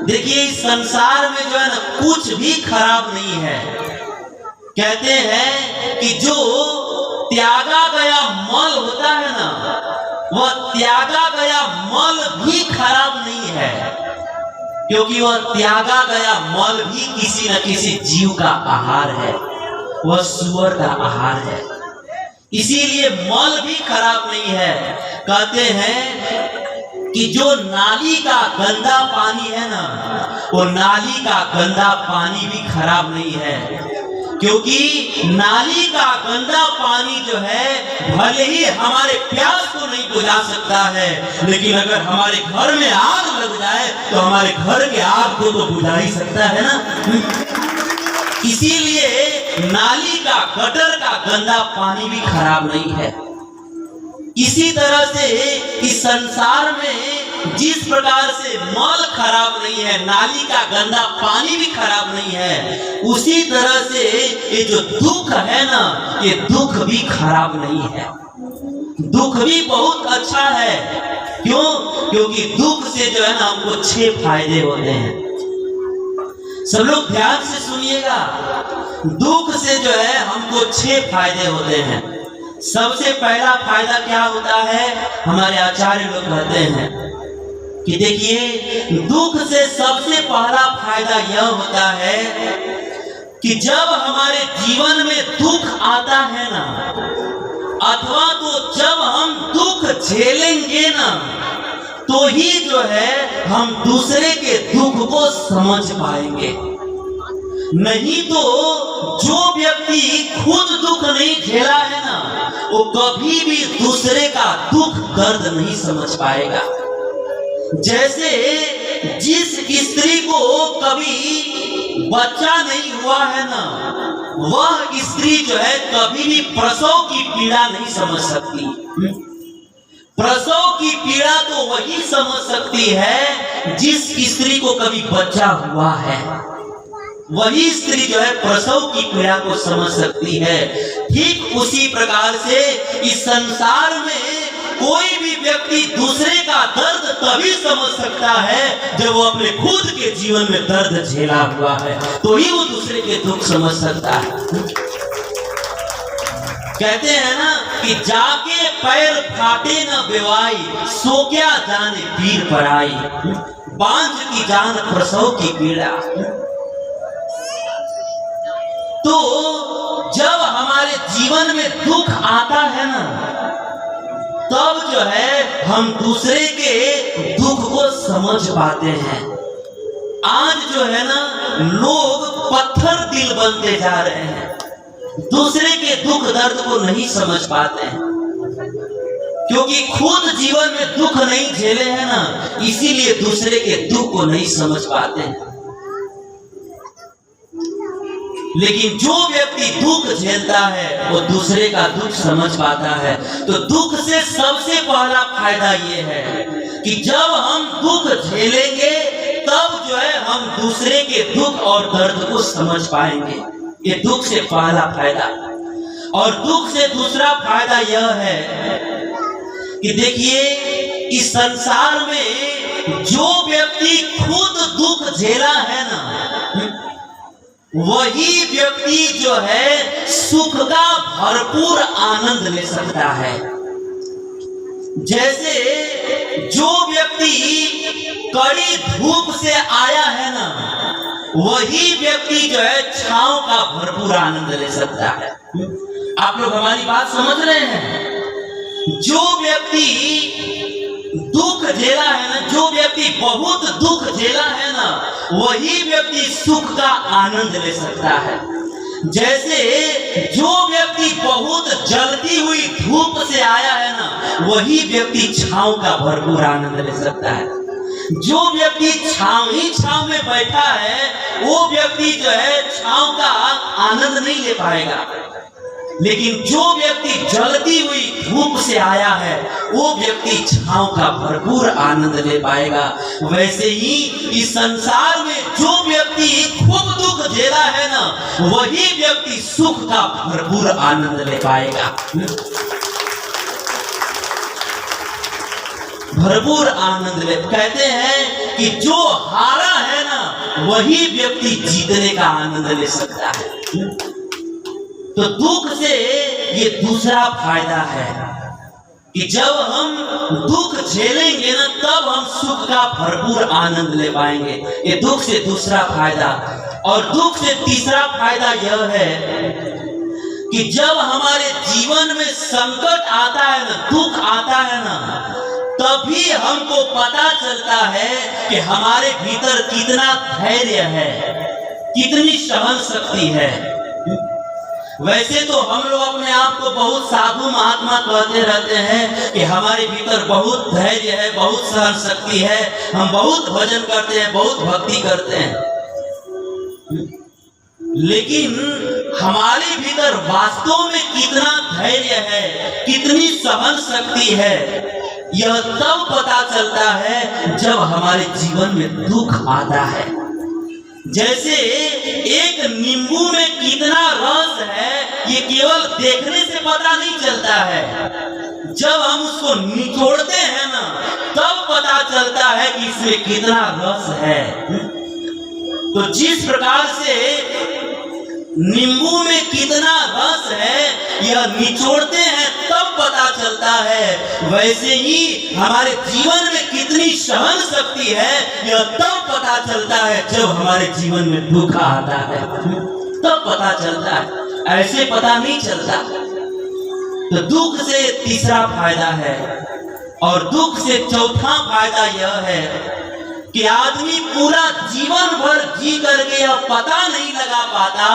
देखिए इस संसार में जो है ना कुछ भी खराब नहीं है। कहते हैं कि जो त्यागा गया मल होता है ना, वह त्यागा गया मल भी खराब नहीं है, क्योंकि वह त्यागा गया मल भी किसी न किसी जीव का आहार है, वह सूअर का आहार है, इसीलिए मल भी खराब नहीं है। कहते हैं कि जो नाली का गंदा पानी है ना, वो नाली का गंदा पानी भी खराब नहीं है, क्योंकि नाली का गंदा पानी जो है भले ही हमारे प्यास को नहीं बुझा सकता है, लेकिन अगर हमारे घर में आग लग जाए तो हमारे घर के आग को तो बुझा ही सकता है ना। इसीलिए नाली का गटर का गंदा पानी भी खराब नहीं है। इसी तरह से इस संसार में जिस प्रकार से मल खराब नहीं है, नाली का गंदा पानी भी खराब नहीं है, उसी तरह से ये जो दुख है ना, ये दुख भी खराब नहीं है। दुख भी बहुत अच्छा है। क्यों? क्योंकि दुख से जो है ना हमको 6 फायदे होते हैं। सब लोग ध्यान से सुनिएगा। दुख से जो है हमको 6 फायदे होते हैं। सबसे पहला फायदा क्या होता है? हमारे आचार्य लोग कहते हैं कि देखिए दुख से सबसे पहला फायदा यह होता है कि जब हमारे जीवन में दुख आता है ना, अथवा तो जब हम दुख झेलेंगे ना, तो ही जो है हम दूसरे के दुख को समझ पाएंगे। नहीं तो जो व्यक्ति खुद दुख नहीं झेला है ना, वो कभी भी दूसरे का दुख दर्द नहीं समझ पाएगा। जैसे जिस स्त्री को कभी बच्चा नहीं हुआ है ना, वह स्त्री जो है कभी भी प्रसव की पीड़ा नहीं समझ सकती। प्रसव की पीड़ा तो वही समझ सकती है जिस स्त्री को कभी बच्चा हुआ है, वही स्त्री जो है प्रसव की पीड़ा को समझ सकती है। ठीक उसी प्रकार से इस संसार में कोई भी व्यक्ति दूसरे का दर्द तभी समझ सकता है जब वो अपने खुद के जीवन में दर्द झेला हुआ है, तो ही वो दूसरे के दुख समझ सकता है। कहते हैं ना कि जाके पैर फाटे न बेवाई, सो क्या जाने पीर पराई, बांझ की जान प्रसव की पीड़ा। तो जब हमारे जीवन में दुख आता है ना, तब जो है हम दूसरे के दुख को समझ पाते हैं। आज जो है ना लोग पत्थर दिल बनते जा रहे हैं, दूसरे के दुख दर्द को नहीं समझ पाते हैं, क्योंकि खुद जीवन में दुख नहीं झेले हैं ना, इसीलिए दूसरे के दुख को नहीं समझ पाते हैं। लेकिन जो व्यक्ति दुख झेलता है वो दूसरे का दुख समझ पाता है। तो दुख से सबसे पहला फायदा ये है कि जब हम दुख झेलेंगे तब जो है हम दूसरे के दुख और दर्द को समझ पाएंगे। ये दुख से पहला फायदा। और दुख से दूसरा फायदा यह है कि देखिए इस संसार में जो व्यक्ति खुद दुख झेला है ना, वही व्यक्ति जो है सुख का भरपूर आनंद ले सकता है। जैसे जो व्यक्ति कड़ी धूप से आया है ना, वही व्यक्ति जो है छांव का भरपूर आनंद ले सकता है। आप लोग हमारी बात समझ रहे हैं? जो व्यक्ति दुख झेला है ना, जो व्यक्ति बहुत दुख झेला है ना, वही व्यक्ति सुख का आनंद ले सकता है। जैसे जो व्यक्ति बहुत जलती हुई धूप से आया है ना, वही व्यक्ति छांव का भरपूर आनंद ले सकता है। जो व्यक्ति छांव ही छांव में बैठा है, वो व्यक्ति जो है छांव का आनंद नहीं ले पाएगा। लेकिन जो व्यक्ति जलती हुई धूप से आया है, वो व्यक्ति छांव का भरपूर आनंद ले पाएगा। वैसे ही इस संसार में जो व्यक्ति खूब दुख झेला है ना, वही व्यक्ति सुख का भरपूर आनंद ले पाएगा। भरपूर आनंद ले। कहते हैं कि जो हारा है वही व्यक्ति जीतने का आनंद ले सकता है। तो दुख से ये दूसरा फायदा है कि जब हम दुख झेलेंगे ना, तब हम सुख का भरपूर आनंद ले पाएंगे। ये दुख से दूसरा फायदा। और दुख से तीसरा फायदा यह है कि जब हमारे जीवन में संकट आता है ना, दुख आता है ना, तभी हमको पता चलता है कि हमारे भीतर कितना धैर्य है, कितनी सहन शक्ति है। वैसे तो हम लोग अपने आप को बहुत साधु महात्मा कहते रहते हैं कि हमारे भीतर बहुत धैर्य है, बहुत सहन शक्ति है, हम बहुत भजन करते हैं, बहुत भक्ति करते हैं, लेकिन हमारे भीतर वास्तव में कितना धैर्य है, कितनी सहन शक्ति है, यह तब पता चलता है जब हमारे जीवन में दुख आता है। जैसे एक नींबू में कितना रस है, ये केवल देखने से पता नहीं चलता है, जब हम उसको निचोड़ते हैं ना, तब पता चलता है कि इसमें कितना रस है। तो जिस प्रकार से नींबू में कितना रस है, यह निचोड़ते हैं तब पता चलता है, वैसे ही हमारे जीवन में कितनी सहन शक्ति है, यह तब पता चलता है जब हमारे जीवन में दुख आता है, तब पता चलता है, ऐसे पता नहीं चलता। तो दुख से तीसरा फायदा है। और दुख से चौथा फायदा यह है कि आदमी पूरा जीवन भर जी करके यह पता नहीं लगा पाता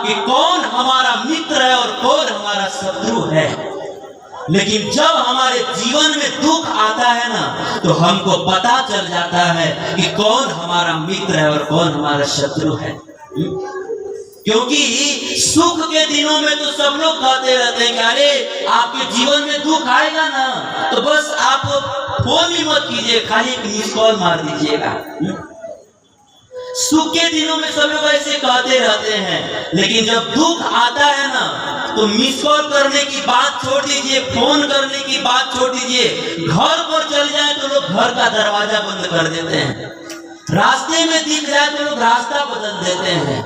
कि कौन हमारा मित्र है और कौन हमारा शत्रु है, लेकिन जब हमारे जीवन में दुख आता है ना, तो हमको पता चल जाता है कि कौन हमारा मित्र है और कौन हमारा शत्रु है। क्योंकि सुख के दिनों में तो सब लोग कहते रहते हैं कि अरे आपके जीवन में दुख आएगा ना, तो बस आप फोन ही मत कीजिए, खाली एक मिस कॉल मार दीजिएगा। सुख के दिनों में सब लोग ऐसे कहते रहते हैं, लेकिन जब दुख आता है ना, तो मिस कॉल करने की बात छोड़ दीजिए, फोन करने की बात छोड़ दीजिए, घर पर चल जाए तो लोग घर का दरवाजा बंद कर देते हैं, रास्ते में दिख जाए तो लोग रास्ता बदल देते हैं।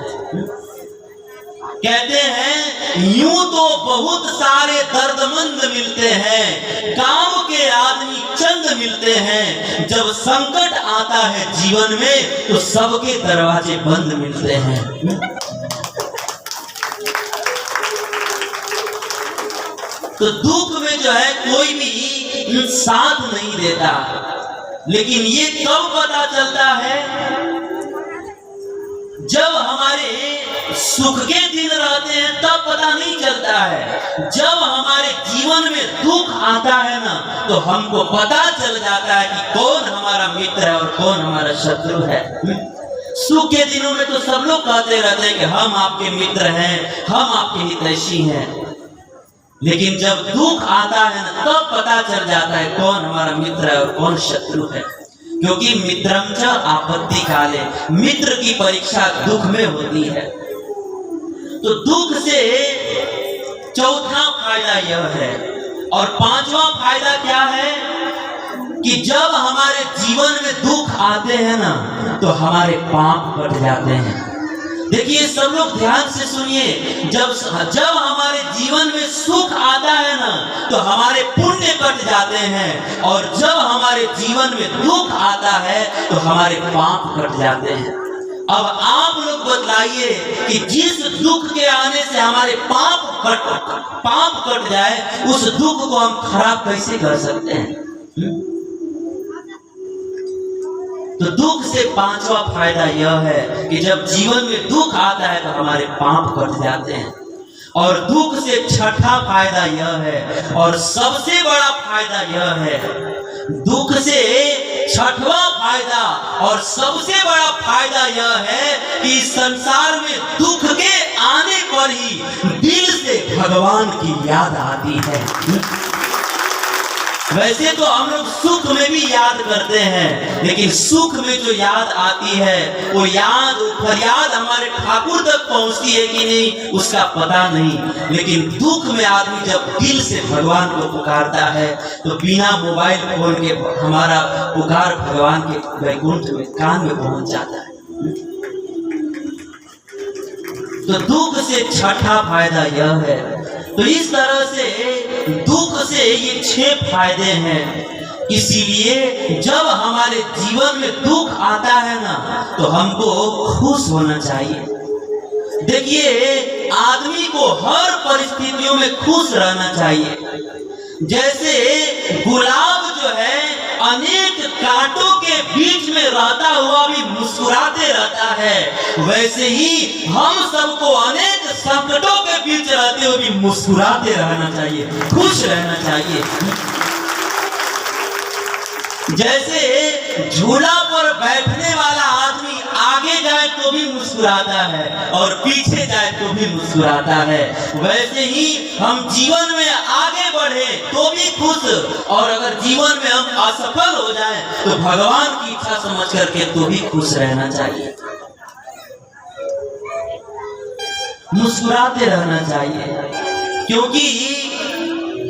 कहते हैं यूं तो बहुत सारे दर्दमंद मिलते हैं, गांव के आदमी चंद मिलते हैं, जब संकट आता है जीवन में तो सबके दरवाजे बंद मिलते हैं। तो दुख में जो है कोई भी साथ नहीं देता, लेकिन ये कब पता चलता है, जब हमारे सुख के दिन रहते हैं तब पता नहीं चलता है, जब हमारे जीवन में दुख आता है ना, तो हमको पता चल जाता है कि कौन हमारा मित्र है और कौन हमारा शत्रु है। सुख के दिनों में तो सब लोग कहते रहते हैं कि हम आपके मित्र हैं, हम आपके हितैषी हैं, लेकिन जब दुख आता है ना, तब पता चल जाता है कौन हमारा मित्र है और कौन शत्रु है। क्योंकि मित्रं च आपत्ति काले, मित्र की परीक्षा दुख में होती है। तो दुख से चौथा फायदा यह है। और पांचवा फायदा क्या है कि जब हमारे जीवन में दुख आते हैं ना, तो हमारे पाप कट जाते हैं। देखिए सब लोग ध्यान से सुनिए, जब हमारे जीवन में सुख आता है ना, तो हमारे पुण्य कट जाते हैं, और जब हमारे जीवन में दुख आता है तो हमारे पाप कट जाते हैं। अब आप लोग बतलाइए कि जिस दुख के आने से हमारे पाप कट जाए, उस दुख को हम खराब कैसे कर सकते हैं? तो दुख से पांचवा फायदा यह है कि जब जीवन में दुख आता है तो हमारे पाप कट जाते हैं। और दुख से छठा फायदा यह है, और सबसे बड़ा फायदा यह है, दुख से छठवां फायदा और सबसे बड़ा फायदा यह है कि इस संसार में दुख के आने पर ही दिल से भगवान की याद आती है। वैसे तो हम लोग सुख में भी याद करते हैं, लेकिन सुख में जो याद आती है, वो फरियाद हमारे ठाकुर तक पहुंचती है कि नहीं, उसका पता नहीं। लेकिन दुख में आदमी जब दिल से भगवान को पुकारता है, तो बिना मोबाइल फोन के हमारा पुकार भगवान के वैकुंठ में कान में पहुंच जाता है। तो दुख से छठा फायदा यह है। तो इस तरह से दुख से ये 6 फायदे हैं। इसीलिए जब हमारे जीवन में दुख आता है ना, तो हमको खुश होना चाहिए। देखिए, आदमी को हर परिस्थितियों में खुश रहना चाहिए। जैसे गुलाब जो है अनेक कांटों के बीच में रहता हुआ भी मुस्कुराते रहता है, वैसे ही हम सबको अनेक संकटों के बीच रहते हुए भी मुस्कुराते रहना चाहिए, खुश रहना चाहिए। जैसे झूला पर बैठने वाला आदमी आगे जाए तो भी मुस्कुराता है और पीछे जाए तो भी मुस्कुराता है, वैसे ही हम जीवन में आगे बढ़े तो भी खुश, और अगर जीवन में हम असफल हो जाए तो भगवान की इच्छा समझ करके तो भी खुश रहना चाहिए, मुस्कुराते रहना चाहिए। क्योंकि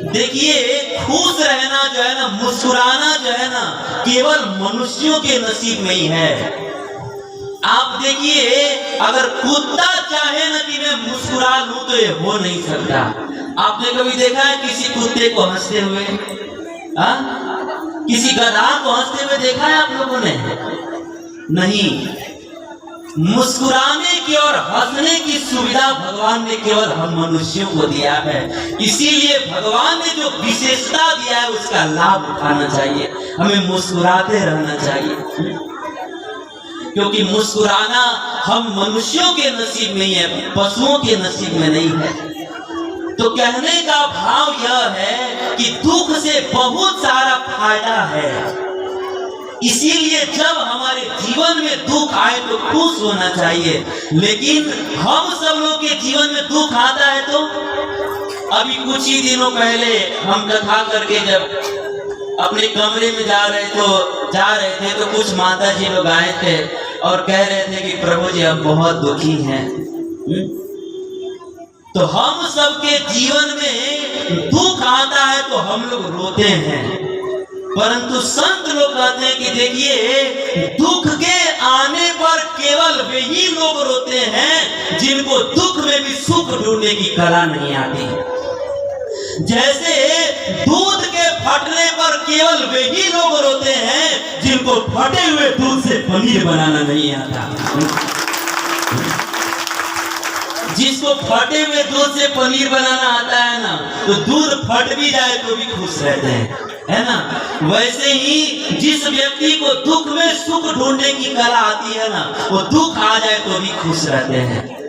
देखिए, खुश रहना जो है ना, मुस्कुराना जो है ना, केवल मनुष्यों के नसीब में ही है। आप देखिए, अगर कुत्ता चाहे ना कि मैं मुस्कुरा लूं तो ये हो नहीं सकता। आपने कभी देखा है किसी कुत्ते को हंसते हुए? किसी गधा को हंसते हुए देखा है आप लोगों ने? नहीं। मुस्कुराने की और हंसने की सुविधा भगवान ने केवल हम मनुष्यों को दिया है। इसीलिए भगवान ने जो विशेषता दिया है उसका लाभ उठाना चाहिए, हमें मुस्कुराते रहना चाहिए। क्योंकि मुस्कुराना हम मनुष्यों के नसीब में है, पशुओं के नसीब में नहीं है। तो कहने का भाव यह है कि दुख से बहुत सारा फायदा है। इसीलिए जब हमारे जीवन में दुख आए तो खुश होना चाहिए। लेकिन हम सब लोग के जीवन में दुख आता है तो अभी कुछ ही दिनों पहले हम कथा करके जब अपने कमरे में जा रहे थे तो कुछ माता जी लोग आए थे और कह रहे थे कि प्रभु जी हम बहुत दुखी हैं। तो हम सबके जीवन में दुख आता है तो हम लोग रोते हैं, परंतु संत लोग कहते हैं कि देखिए, दुख के आने पर केवल वे ही लोग रोते हैं जिनको दुख में भी सुख ढूंढने की कला नहीं आती। जैसे दूध के फटने पर केवल वे ही लोग रोते हैं जिनको फटे हुए दूध से पनीर बनाना नहीं आता। जिसको फटे हुए दूध से पनीर बनाना आता है ना, तो दूध फट भी जाए तो भी खुश रहते हैं, है ना। वैसे ही जिस व्यक्ति को दुख में सुख ढूंढने की कला आती है ना, वो दुख आ जाए तो भी खुश रहते हैं।